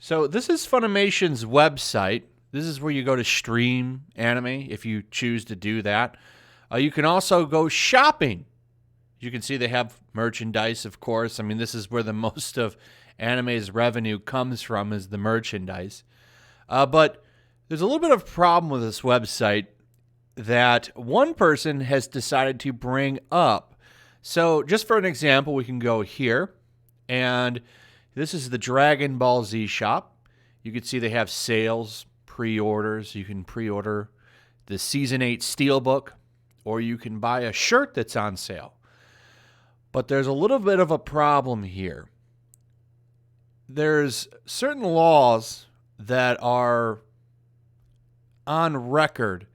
So this is Funimation's website. This is where you go to stream anime if you choose to do that. You can also go shopping. You can see they have merchandise, of course. I mean, this is where the most of anime's revenue comes from, is the merchandise. But there's a little bit of a problem with this website that one person has decided to bring up. So just for an example, we can go here, and this is the Dragon Ball Z shop. You can see they have sales, pre-orders. You can pre-order the Season 8 Steelbook, or you can buy a shirt that's on sale. But there's a little bit of a problem here. There's certain laws that are on record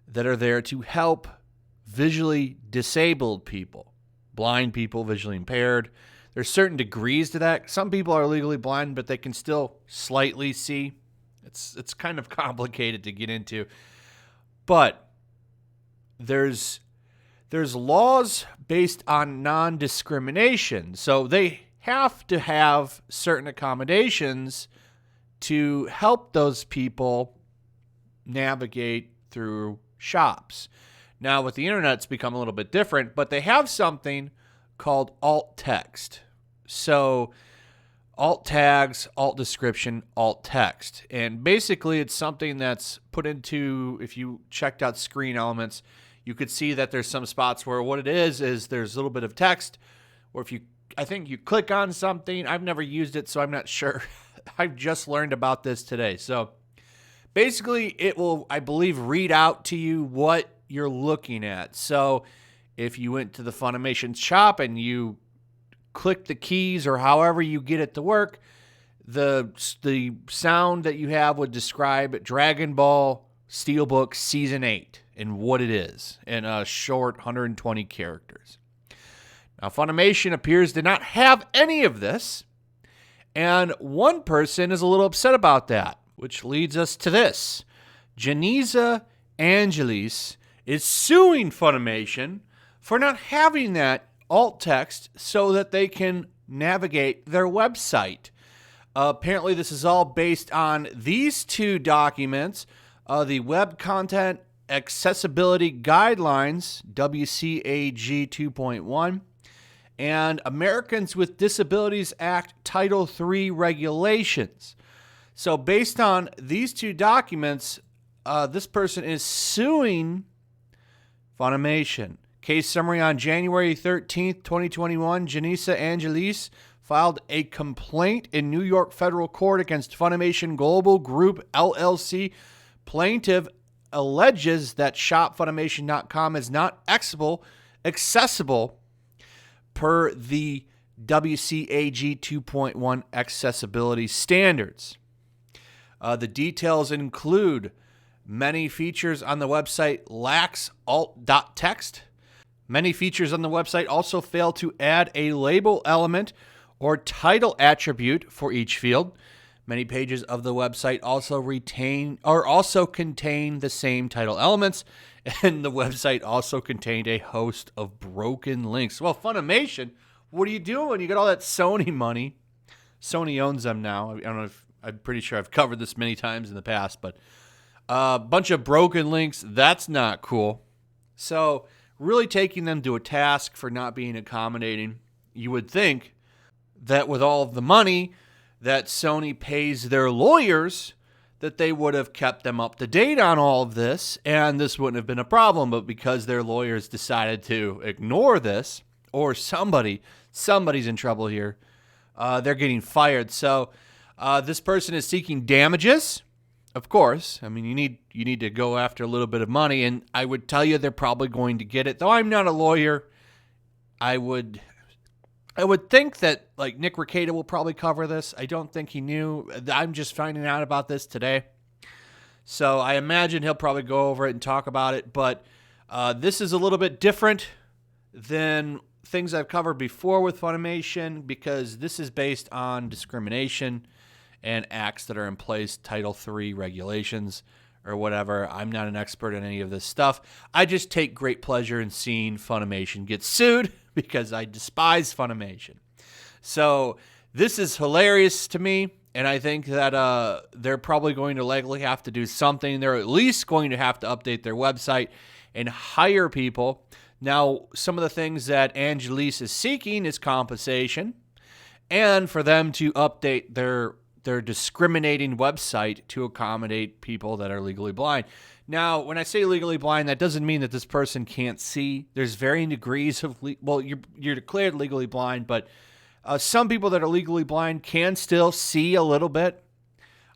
that are there to help visually disabled people, blind people, visually impaired. There's certain degrees to that. Some people are legally blind, but they can still slightly see. It's kind of complicated to get into. But there's laws based on non-discrimination. So they have to have certain accommodations to help those people navigate through shops. Now, with the internet, it's become a little bit different, but they have something called alt text. So alt tags, alt description, alt text. And basically, it's something that's put into, if you checked out Screen Elements, you could see that there's some spots where what it is there's a little bit of text, or I think you click on something. I've never used it, so I'm not sure. I've just learned about this today. So basically, it will, I believe, read out to you what you're looking at. So if you went to the Funimation shop and you click the keys or however you get it to work, the sound that you have would describe Dragon Ball Steelbook Season 8 and what it is in a short 120 characters. Now, Funimation appears to not have any of this, and one person is a little upset about that, which leads us to this. Genisa Angelis is suing Funimation for not having that alt text so that they can navigate their website. Apparently, this is all based on these two documents, the Web Content Accessibility Guidelines, WCAG 2.1, and Americans with Disabilities Act Title III regulations. So based on these two documents, this person is suing Funimation. Case summary: on January 13th, 2021, Genisa Angelis filed a complaint in New York federal court against Funimation Global Group, LLC. Plaintiff alleges that shopfunimation.com is not accessible per the WCAG 2.1 accessibility standards. The details include many features on the website lacks alt.text. Many features on the website also fail to add a label element or title attribute for each field. Many pages of the website also contain the same title elements, and the website also contained a host of broken links. Well, Funimation, what are you doing? You got all that Sony money. Sony owns them now. I don't know if I'm pretty sure I've covered this many times in the past, but a bunch of broken links. That's not cool. So really taking them to a task for not being accommodating. You would think that with all of the money that Sony pays their lawyers, that they would have kept them up to date on all of this, and this wouldn't have been a problem. But because their lawyers decided to ignore this, or somebody's in trouble here, they're getting fired. So this person is seeking damages. Of course, I mean, you need to go after a little bit of money, and I would tell you they're probably going to get it. Though I'm not a lawyer, I would think that like Nick Rekieta will probably cover this. I don't think he knew. I'm just finding out about this today, so I imagine he'll probably go over it and talk about it. But this is a little bit different than things I've covered before with Funimation, because this is based on discrimination and acts that are in place, Title III regulations or whatever. I'm not an expert in any of this stuff. I just take great pleasure in seeing Funimation get sued because I despise Funimation. So this is hilarious to me. And I think that they're probably going to likely have to do something. They're at least going to have to update their website and hire people. Now, some of the things that Angelise is seeking is compensation and for them to update their discriminating website to accommodate people that are legally blind. Now, when I say legally blind, that doesn't mean that this person can't see. There's varying degrees of you're declared legally blind, but some people that are legally blind can still see a little bit.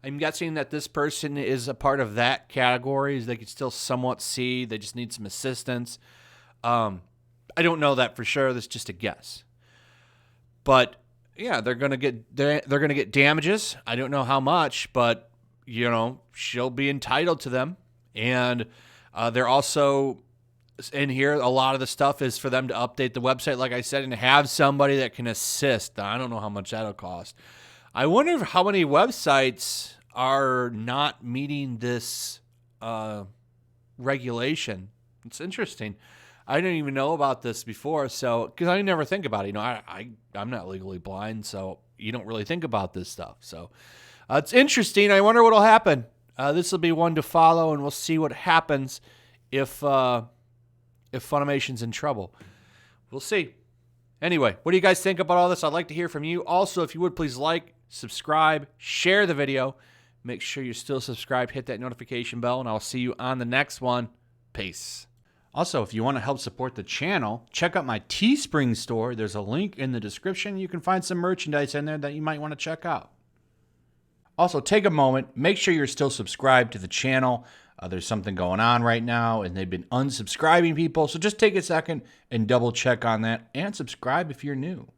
I'm guessing that this person is a part of that category. They can still somewhat see. They just need some assistance. I don't know that for sure. That's just a guess. But yeah, they're gonna get damages. I don't know how much, but she'll be entitled to them. And they're also in here. A lot of the stuff is for them to update the website, like I said, and have somebody that can assist. I don't know how much that'll cost. I wonder how many websites are not meeting this regulation. It's interesting. I didn't even know about this before, so because I never think about it. I'm not legally blind, so you don't really think about this stuff. So it's interesting. I wonder what'll happen. This will be one to follow, and we'll see what happens if Funimation's in trouble. We'll see. Anyway, what do you guys think about all this? I'd like to hear from you. Also, if you would, please like, subscribe, share the video. Make sure you're still subscribed. Hit that notification bell, and I'll see you on the next one. Peace. Also, if you want to help support the channel, check out my Teespring store. There's a link in the description. You can find some merchandise in there that you might want to check out. Also, take a moment. Make sure you're still subscribed to the channel. There's something going on right now, and they've been unsubscribing people. So just take a second and double check on that and subscribe if you're new.